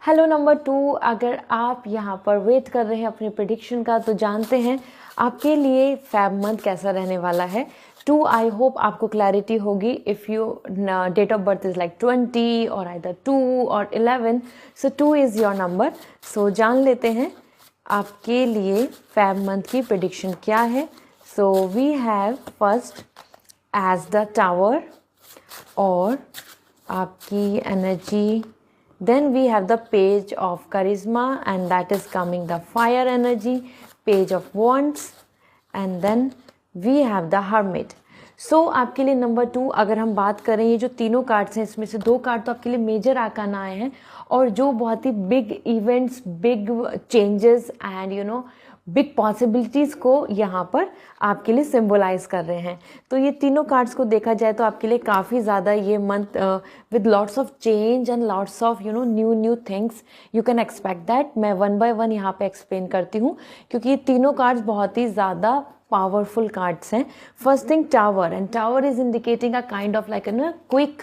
Hello number 2, अगर आप यहाँ पर वेट कर रहे हैं अपने प्रिडिक्शन का तो जानते हैं आपके लिए फेब मंथ कैसा रहने वाला है। 2 आई होप आपको क्लैरिटी होगी। If you date of birth is like 20 और आइदर 2 और 11, so 2 is your number. So जान लेते हैं आपके लिए फेब मंथ की प्रिडिक्शन क्या है। So we have first as the tower और आपकी energy, then we have the page of charisma and that is coming the fire energy, page of wands, and then we have the hermit. So आपके लिए number 2 अगर हम बात करें, ये जो तीनों कार्ड्स हैं इसमें से 2 कार्ड तो आपके लिए मेजर आर्काना आए हैं और जो बहुत ही big events, big changes and big possibilities को यहाँ पर आपके लिए सिंबलाइज कर रहे हैं। तो ये तीनों कार्ड्स को देखा जाए तो आपके लिए काफ़ी ज़्यादा ये month with lots of change and lots of new things you can expect that. मैं 1 बाय 1 यहाँ पे एक्सप्लेन करती हूँ क्योंकि ये तीनों कार्ड्स बहुत ही ज़्यादा पावरफुल कार्ड्स हैं। First thing tower, and tower is indicating a kind of like quick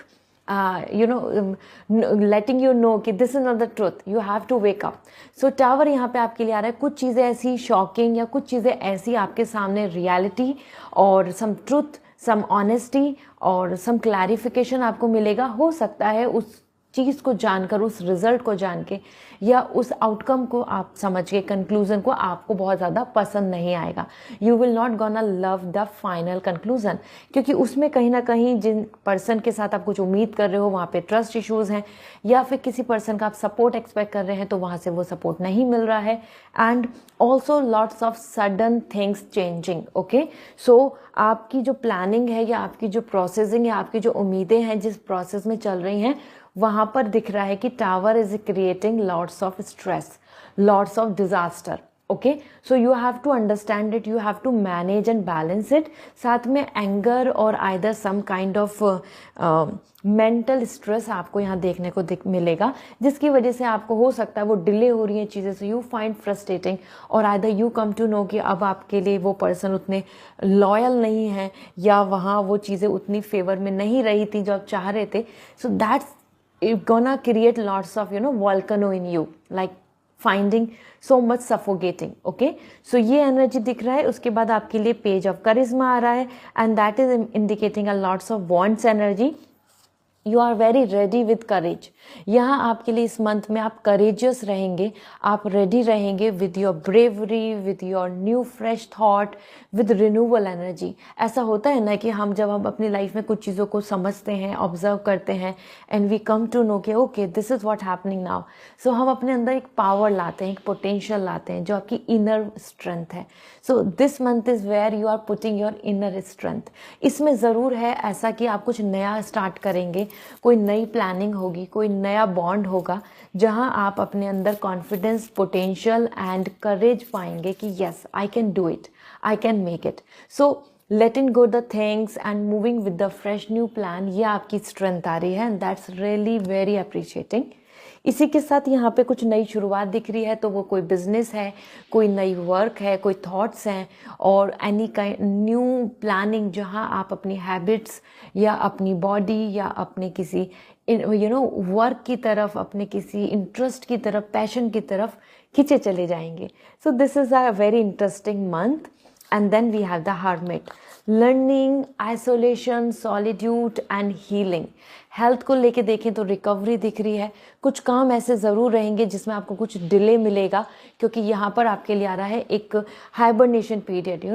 letting you know कि this is not the truth, you have to wake up. So tower यहाँ पे आपके लिए आ रहा है। कुछ चीज़ें ऐसी शॉकिंग या कुछ चीज़ें ऐसी आपके सामने रियलिटी और सम ट्रुथ, सम ऑनेस्टी और सम क्लैरिफिकेशन आपको मिलेगा। हो सकता है उस चीज़ को जानकर, उस रिजल्ट को जान के या उस आउटकम को आप समझ के, कंक्लूजन को आपको बहुत ज़्यादा पसंद नहीं आएगा। You will not gonna love the final conclusion, क्योंकि उसमें कहीं ना कहीं जिन पर्सन के साथ आप कुछ उम्मीद कर रहे हो वहाँ पे ट्रस्ट इश्यूज़ हैं, या फिर किसी पर्सन का आप सपोर्ट एक्सपेक्ट कर रहे हैं तो वहाँ से वो सपोर्ट नहीं मिल रहा है। And also lots of sudden things changing. Okay, so आपकी जो प्लानिंग है या आपकी जो प्रोसेसिंग है, आपकी जो उम्मीदें हैं जिस प्रोसेस में चल रही हैं, वहाँ पर दिख रहा है कि tower is creating lots of stress, lots of disaster. Okay, so you have to understand it, you have to manage and balance it. साथ में एंगर और either some kind of mental stress आपको यहाँ देखने को मिलेगा, जिसकी वजह से आपको हो सकता है वो डिले हो रही हैं चीज़ें, सो यू फाइंड फ्रस्ट्रेटिंग और either you come to know कि अब आपके लिए वो पर्सन उतने लॉयल नहीं है या वहाँ वो चीज़ें उतनी फेवर में नहीं रही थी जो आप चाह रहे थे। So that's it's gonna create lots of volcano in you, like finding so much suffocating. Okay, so ये एनर्जी दिख रहा है। उसके बाद आपके लिए पेज ऑफ करिश्मा आ रहा है and that is indicating a lots of wants energy. You are very ready with courage. यहाँ आपके लिए इस मंथ में आप करेजियस रहेंगे, आप रेडी रहेंगे with your bravery, with your new fresh thought, with renewal energy. ऐसा होता है ना कि जब हम अपनी लाइफ में कुछ चीज़ों को समझते हैं, ऑब्जर्व करते हैं and we come to know कि okay this is what happening now. So हम अपने अंदर एक पावर लाते हैं, एक पोटेंशियल लाते हैं जो आपकी इनर स्ट्रेंथ है। So this month is where you are putting your inner strength. इसमें ज़रूर है ऐसा कि आप कुछ नया स्टार्ट करेंगे, कोई नई प्लानिंग होगी, कोई नया बॉन्ड होगा जहां आप अपने अंदर कॉन्फिडेंस, पोटेंशियल एंड करेज पाएंगे कि yes I can do it, I can make it. So letting go the things and moving with the fresh new plan, ये आपकी स्ट्रेंथ आ रही है and that's really very appreciating. इसी के साथ यहाँ पे कुछ नई शुरुआत दिख रही है, तो वो कोई बिजनेस है, कोई नई वर्क है, कोई थॉट्स हैं और एनी काइंड न्यू प्लानिंग जहाँ आप अपनी हैबिट्स या अपनी बॉडी या अपने किसी वर्क की तरफ, अपने किसी इंटरेस्ट की तरफ, पैशन की तरफ खींचे चले जाएंगे। So this is a very interesting month. And then we have the hermit, learning, isolation, solitude and healing. Health को लेके देखें तो रिकवरी दिख रही है। कुछ काम ऐसे ज़रूर रहेंगे जिसमें आपको कुछ डिले मिलेगा, क्योंकि यहाँ पर आपके लिए आ रहा है एक hibernation period,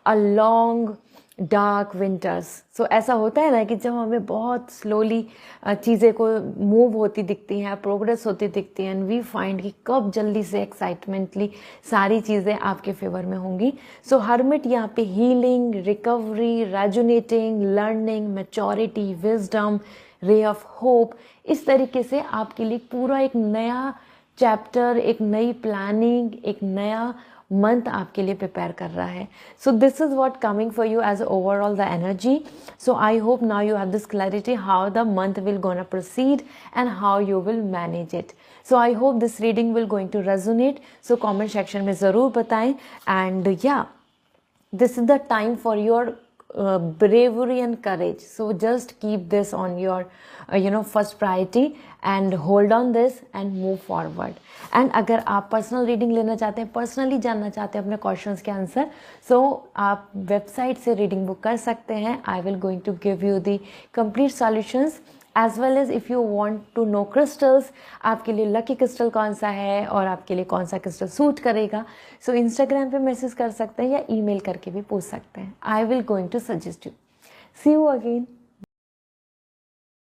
a long dark winters. So ऐसा होता है ना कि जब हमें बहुत स्लोली चीज़ें को मूव होती दिखती हैं, प्रोग्रेस होती दिखती हैं, एंड वी फाइंड कि कब जल्दी से एक्साइटमेंटली सारी चीज़ें आपके फेवर में होंगी। सो हर्मिट यहाँ पे healing, recovery, रेजुनेटिंग, learning, maturity, wisdom, ray of hope, इस तरीके से आपके लिए पूरा एक नया चैप्टर, एक नई प्लानिंग, एक नया मंथ आपके लिए प्रिपेयर कर रहा है। So this is what coming for you as overall the energy. So I hope now you have this clarity how the month will gonna proceed and how you will manage it. So I hope this reading will going to resonate. So comment section में ज़रूर बताएं and या this is the time for your bravery and courage. So just keep this on your first priority and hold on this and move forward. And अगर आप personal reading लेना चाहते हैं, personally जानना चाहते हैं अपने क्वेश्चंस के आंसर, सो आप वेबसाइट से रीडिंग बुक कर सकते हैं. I will going to give you the complete solutions as well as if you want to know crystals, आपके लिए लकी क्रिस्टल कौन सा है और आपके लिए कौन सा क्रिस्टल सूट करेगा. सो इंस्टाग्राम पे मैसेज कर सकते हैं या ईमेल करके भी पूछ सकते हैं. I will going to suggest you. See you again.